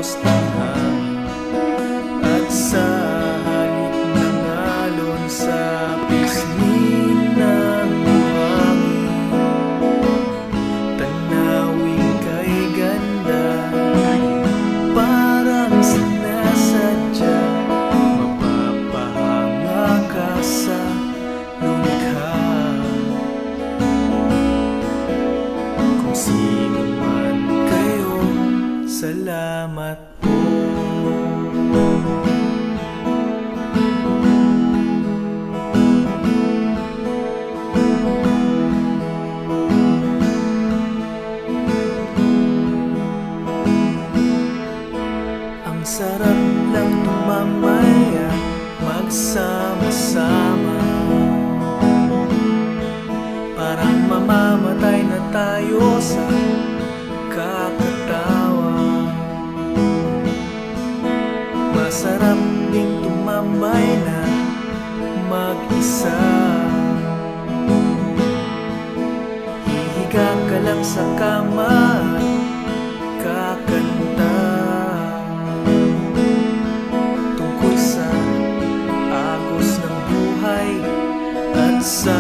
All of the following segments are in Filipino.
agos ng hangin at sa halik ng alon sa pisngi ng buhangin. Tanawin kay ganda, parang sinasadya, mapapahanga ka sa lumikha. Kung sino man kayo, salamat po. Ang sarap lang tumamaya, magsama-sama. Parang mamamatay na tayo sa kakatawa. Masarap ding tumambay na mag-isa. Hihiga ka lang sa kama at kakanta tungkol sa agos ng buhay at sa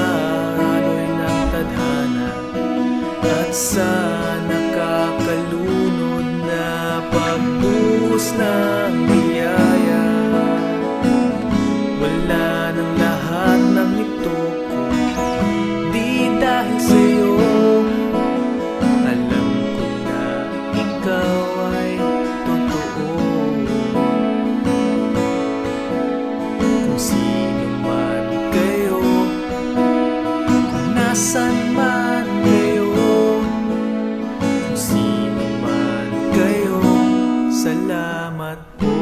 aloy ng tadhana at sa nakakalunod na pagbuhos ng biyaya. Wala ng lahat ng ito kung di dahil sa'yo. Alam ko na ikaw ay totoo. Kung sino man kayo, kung nasan man kayo, kung sino man kayo, salamat po.